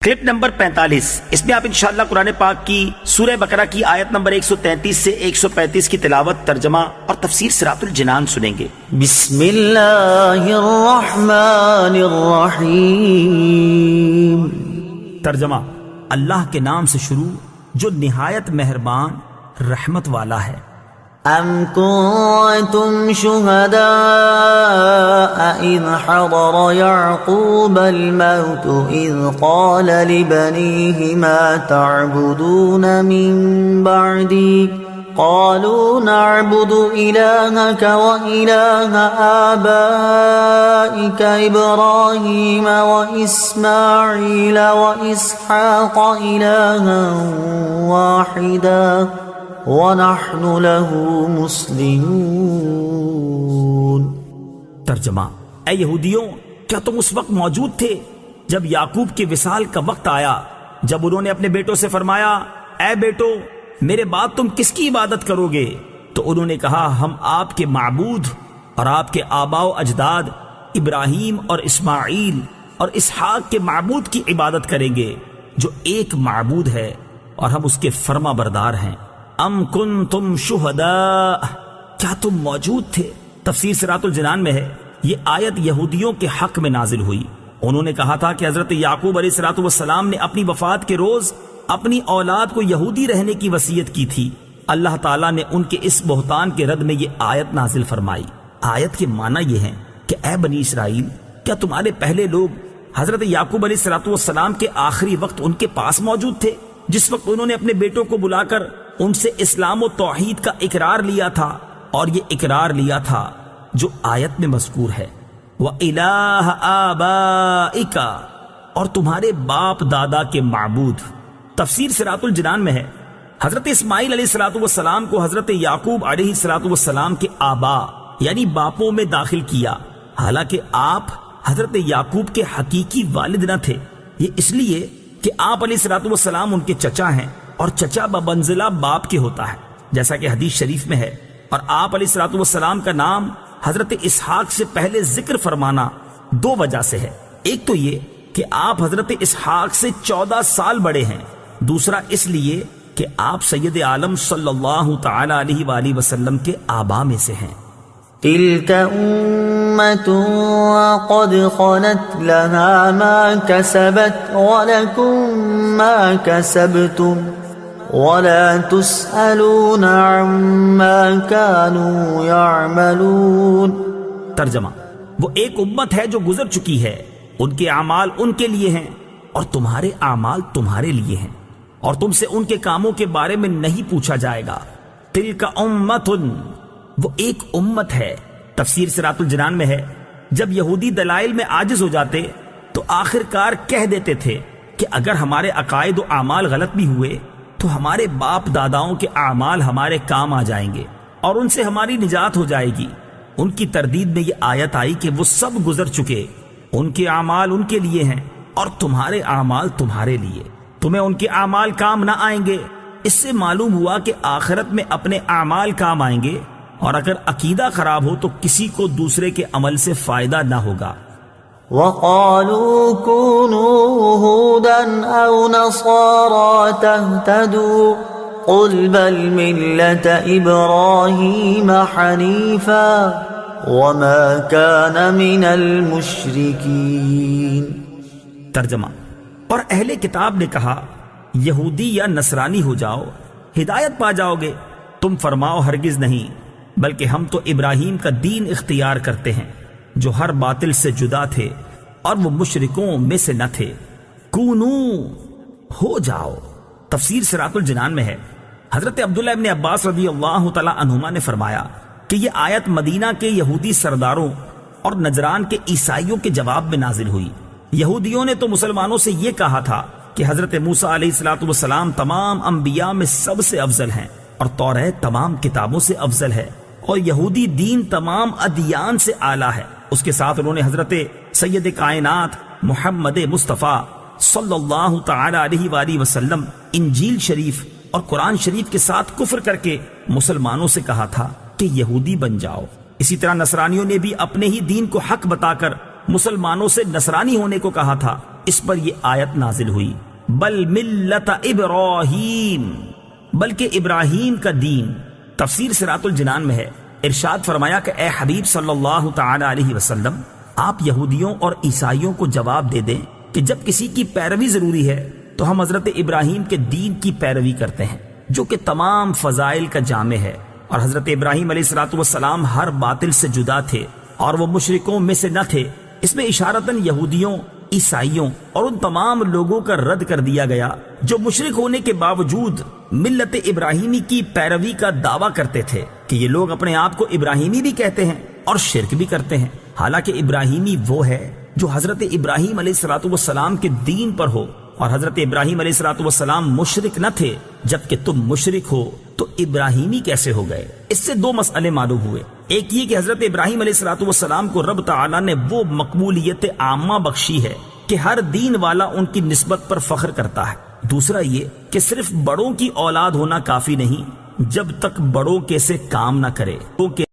Clip number 45، اس میں آپ انشاءاللہ قرآن پاک کی سورہ بقرہ کی آیت نمبر 133 سے 135 کی تلاوت، ترجمہ اور تفسیر صراط الجنان سنیں گے۔ بسم اللہ الرحمن الرحیم۔ ترجمہ: اللہ کے نام سے شروع جو نہایت مہربان رحمت والا ہے۔ ام کنتم شہداء اذ حضر یعقوب الموت اذ قال لبنیہ ما تعبدون من بعدی قالوا نعبد الہک وإلہ آبائک ابراہیم واسماعیل واسحاق الہا واحدا وَنَحْنُ لَهُ مُسْلِمُونَ۔ ترجمہ: اے یہودیوں، کیا تم اس وقت موجود تھے جب یعقوب کے وصال کا وقت آیا، جب انہوں نے اپنے بیٹوں سے فرمایا اے بیٹو میرے بعد تم کس کی عبادت کرو گے؟ تو انہوں نے کہا ہم آپ کے معبود اور آپ کے آباء و اجداد ابراہیم اور اسماعیل اور اسحاق کے معبود کی عبادت کریں گے جو ایک معبود ہے اور ہم اس کے فرما بردار ہیں۔ ام کنتم شہداء، کیا تم موجود تھے؟ تفسیر صراط الجنان میں ہے یہ آیت یہودیوں کے حق میں نازل ہوئی۔ انہوں نے کہا تھا کہ حضرت یعقوب علیہ السلام نے اپنی وفات کے روز اپنی اولاد کو یہودی رہنے کی وصیت کی تھی۔ اللہ تعالیٰ نے ان کے اس بہتان کے رد میں یہ آیت نازل فرمائی۔ آیت کے معنی یہ ہیں کہ اے بنی اسرائیل، کیا تمہارے پہلے لوگ حضرت یعقوب علیہ السلام کے آخری وقت ان کے پاس موجود تھے جس وقت انہوں نے اپنے بیٹوں کو بلا کر ان سے اسلام و توحید کا اقرار لیا تھا، اور یہ اقرار لیا تھا جو آیت میں مذکور ہے وَإِلَٰهَ آبَائِكَ، اور تمہارے باپ دادا کے معبود۔ تفسیر صراط الجنان میں ہے حضرت اسماعیل علیہ السلام کو حضرت یعقوب علیہ السلام کے آبا یعنی باپوں میں داخل کیا، حالانکہ آپ حضرت یعقوب کے حقیقی والد نہ تھے۔ یہ اس لیے کہ آپ علیہ السلام ان کے چچا ہیں، اور چچا بمنزلہ باپ کے ہوتا ہے، جیسا کہ حدیث شریف میں ہے۔ اور آپ علیہ السلام کا نام حضرت اسحاق سے پہلے ذکر فرمانا دو وجہ سے ہے۔ ایک تو یہ کہ آپ حضرت اسحاق سے 14 سال بڑے ہیں، دوسرا اس لیے کہ آپ سید عالم صلی اللہ تعالی علیہ وآلہ وسلم کے آبا میں سے ہیں۔ تلك أمة قد خلت لها ما كسبت ولكم ما كسبتم ولا تسألون عما كانوا يعملون۔ ترجمہ: وہ ایک امت ہے جو گزر چکی ہے، ان کے اعمال ان کے لیے ہیں اور تمہارے اعمال تمہارے لیے ہیں، اور تم سے ان کے کاموں کے بارے میں نہیں پوچھا جائے گا۔ تلک امت، وہ ایک امت ہے۔ تفسیر صراط الجنان میں ہے جب یہودی دلائل میں عاجز ہو جاتے تو آخر کار کہہ دیتے تھے کہ اگر ہمارے عقائد و اعمال غلط بھی ہوئے تو ہمارے باپ داداؤں کے اعمال ہمارے کام آ جائیں گے اور ان سے ہماری نجات ہو جائے گی۔ ان کی تردید میں یہ آیت آئی کہ وہ سب گزر چکے، ان کے اعمال ان کے لیے ہیں اور تمہارے اعمال تمہارے لیے، تمہیں ان کے اعمال کام نہ آئیں گے۔ اس سے معلوم ہوا کہ آخرت میں اپنے اعمال کام آئیں گے، اور اگر عقیدہ خراب ہو تو کسی کو دوسرے کے عمل سے فائدہ نہ ہوگا۔ وَقَالُوا كُونُوا هُودًا أَوْ نَصَارَىٰ تَهْتَدُوا قُلْ بَلْ مِلَّةَ إِبْرَاهِيمَ حَنِيفًا وَمَا كَانَ مِنَ الْمُشْرِكِينَ۔ ترجمہ: اور اہل کتاب نے کہا یہودی یا نصرانی ہو جاؤ، ہدایت پا جاؤ گے۔ تم فرماؤ ہرگز نہیں، بلکہ ہم تو ابراہیم کا دین اختیار کرتے ہیں جو ہر باطل سے جدا تھے اور وہ مشرکوں میں سے نہ تھے۔ کونو، ہو جاؤ۔ تفسیر صراط الجنان میں ہے حضرت عبداللہ ابن عباس رضی اللہ تعالی عنہما نے فرمایا کہ یہ آیت مدینہ کے یہودی سرداروں اور نجران کے عیسائیوں کے جواب میں نازل ہوئی۔ یہودیوں نے تو مسلمانوں سے یہ کہا تھا کہ حضرت موسیٰ علیہ السلام تمام انبیاء میں سب سے افضل ہیں، اور توریت تمام کتابوں سے افضل ہے، اور یہودی دین تمام ادیان سے اعلیٰ ہے۔ اس کے ساتھ انہوں نے حضرت سید کائنات محمد مصطفیٰ صلی اللہ تعالی علیہ وآلہ وسلم، انجیل شریف اور قرآن شریف کے ساتھ کفر کر کے مسلمانوں سے کہا تھا کہ یہودی بن جاؤ۔ اسی طرح نصرانیوں نے بھی اپنے ہی دین کو حق بتا کر مسلمانوں سے نصرانی ہونے کو کہا تھا، اس پر یہ آیت نازل ہوئی، بل ملت ابراہیم، بلکہ ابراہیم کا دین۔ تفسیر صراط الجنان میں ہے، ارشاد فرمایا کہ اے حبیب صلی اللہ تعالی علیہ وسلم، آپ یہودیوں اور عیسائیوں کو جواب دے دیں کہ جب کسی کی پیروی ضروری ہے تو ہم حضرت ابراہیم کے دین کی پیروی کرتے ہیں جو کہ تمام فضائل کا جامع ہے، اور حضرت ابراہیم علیہ السلام ہر باطل سے جدا تھے اور وہ مشرکوں میں سے نہ تھے۔ اس میں اشارتاً یہودیوں، عیسائیوں اور ان تمام لوگوں کا رد کر دیا گیا جو مشرک ہونے کے باوجود ملت ابراہیمی کی پیروی کا دعویٰ کرتے تھے کہ یہ لوگ اپنے آپ کو ابراہیمی بھی کہتے ہیں اور شرک بھی کرتے ہیں، حالانکہ ابراہیمی وہ ہے جو حضرت ابراہیم علیہ السلام کے دین پر ہو، اور حضرت ابراہیم علیہ السلام مشرک نہ تھے، جبکہ تم مشرک ہو تو ابراہیمی کیسے ہو گئے؟ اس سے دو مسئلے معلوم ہوئے، ایک یہ کہ حضرت ابراہیم علیہ السلام کو رب تعالیٰ نے وہ مقبولیت عامہ بخشی ہے کہ ہر دین والا ان کی نسبت پر فخر کرتا ہے، دوسرا یہ کہ صرف بڑوں کی اولاد ہونا کافی نہیں جب تک بڑوں کے سے کام نہ کرے، کیونکہ